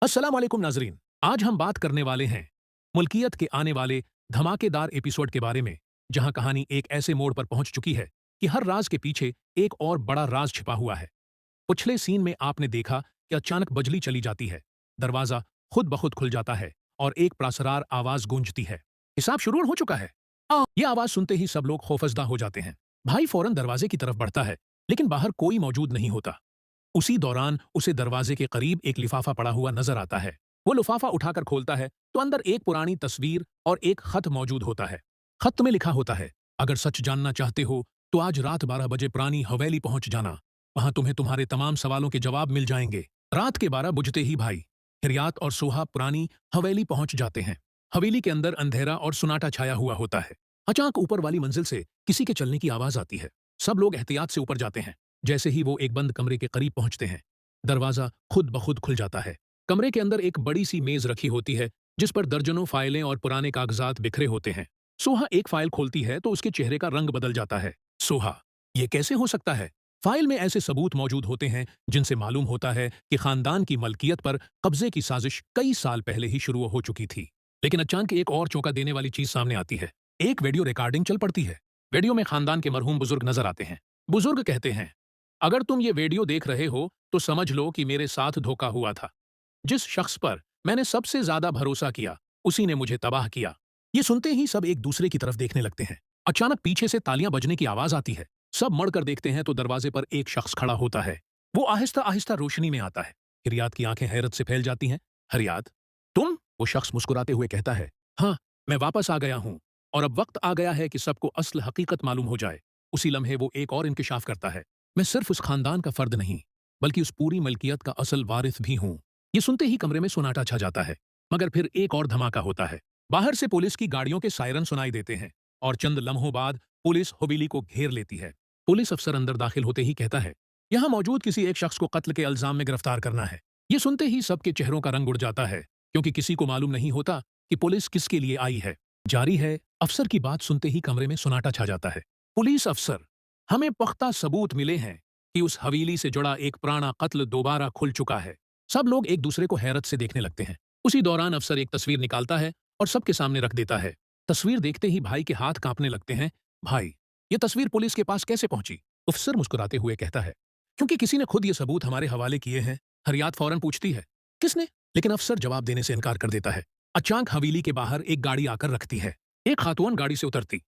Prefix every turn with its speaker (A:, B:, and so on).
A: अस्सलाम वालेकुम नाजरीन। आज हम बात करने वाले हैं मुल्कियत के आने वाले धमाकेदार एपिसोड के बारे में, जहां कहानी एक ऐसे मोड़ पर पहुंच चुकी है कि हर राज के पीछे एक और बड़ा राज छिपा हुआ है। पिछले सीन में आपने देखा कि अचानक बिजली चली जाती है, दरवाजा खुद ब खुद खुल जाता है और एक प्रासरार आवाज गूंजती है, हिसाब शुरू हो चुका है। ये आवाज सुनते ही सब लोग खौफजदा हो जाते हैं। भाई फौरन दरवाजे की तरफ बढ़ता है, लेकिन बाहर कोई मौजूद नहीं होता। उसी दौरान उसे दरवाजे के करीब एक लिफाफा पड़ा हुआ नजर आता है। वो लिफाफा उठाकर खोलता है तो अंदर एक पुरानी तस्वीर और एक खत मौजूद होता है। खत में लिखा होता है, अगर सच जानना चाहते हो तो आज रात 12 बजे पुरानी हवेली पहुंच जाना। वहां तुम्हें तुम्हारे तमाम सवालों के जवाब मिल जाएंगे। रात के 12 बजते ही भाई हिरियात और सोहा पुरानी हवेली पहुंच जाते हैं। हवेली के अंदर अंधेरा और सुनाटा छाया हुआ होता है। अचानक ऊपर वाली मंजिल से किसी के चलने की आवाज आती है। सब लोग एहतियात से ऊपर जाते हैं। जैसे ही वो एक बंद कमरे के करीब पहुंचते हैं, दरवाजा खुद ब खुद खुल जाता है। कमरे के अंदर एक बड़ी सी मेज रखी होती है, जिस पर दर्जनों फाइलें और पुराने कागजात बिखरे होते हैं। सोहा एक फाइल खोलती है तो उसके चेहरे का रंग बदल जाता है। सोहा, ये कैसे हो सकता है? फाइल में ऐसे सबूत मौजूद होते हैं जिनसे मालूम होता है कि खानदान की मलकियत पर कब्जे की साजिश कई साल पहले ही शुरू हो चुकी थी। लेकिन अचानक एक और चौंका देने वाली चीज सामने आती है। एक वीडियो रिकॉर्डिंग चल पड़ती है। वीडियो में खानदान के मरहूम बुजुर्ग नजर आते हैं। बुजुर्ग कहते हैं, अगर तुम ये वीडियो देख रहे हो तो समझ लो कि मेरे साथ धोखा हुआ था। जिस शख्स पर मैंने सबसे ज्यादा भरोसा किया, उसी ने मुझे तबाह किया। ये सुनते ही सब एक दूसरे की तरफ देखने लगते हैं। अचानक पीछे से तालियां बजने की आवाज आती है। सब मड़कर देखते हैं तो दरवाजे पर एक शख्स खड़ा होता है। वो आहिस्ता आहिस्ता रोशनी में आता है। हिरियात की आंखें हैरत से फैल जाती हैं। हरियात, तुम? वो शख्स मुस्कुराते हुए कहता है, हाँ, मैं वापस आ गया हूं और अब वक्त आ गया है कि सबको असल हकीकत मालूम हो जाए। उसी लम्हे वो एक और इंकिशाफ करता है, मैं सिर्फ उस खानदान का फर्द नहीं, बल्कि उस पूरी मलकियत का असल वारिस भी हूं। ये सुनते ही कमरे में सुनाटा छा जाता है। मगर फिर एक और धमाका होता है। बाहर से पुलिस की गाड़ियों के सायरन सुनाई देते हैं और चंद लम्हों बाद पुलिस हवेली को घेर लेती है। पुलिस अफसर अंदर दाखिल होते ही कहता है, यहां मौजूद किसी एक शख्स को कत्ल के इल्जाम में गिरफ्तार करना है। ये सुनते ही सबके चेहरों का रंग उड़ जाता है, क्योंकि किसी को मालूम नहीं होता कि पुलिस किसके लिए आई है। जारी है, अफसर की बात सुनते ही कमरे में सुनाटा छा जाता है। पुलिस अफसर, हमें पुख्ता सबूत मिले हैं कि उस हवेली से जुड़ा एक पुराना कत्ल दोबारा खुल चुका है। सब लोग एक दूसरे को हैरत से देखने लगते हैं। उसी दौरान अफसर एक तस्वीर निकालता है और सबके सामने रख देता है। तस्वीर देखते ही भाई के हाथ कांपने लगते हैं। भाई, ये तस्वीर पुलिस के पास कैसे पहुंची? अफसर मुस्कुराते हुए कहता है, क्योंकि किसी ने खुद ये सबूत हमारे हवाले किए हैं। हरियात फौरन पूछती है, किसने? लेकिन अफसर जवाब देने से इनकार कर देता है। अचानक हवेली के बाहर एक गाड़ी आकर रखती है। एक खातून गाड़ी से उतरती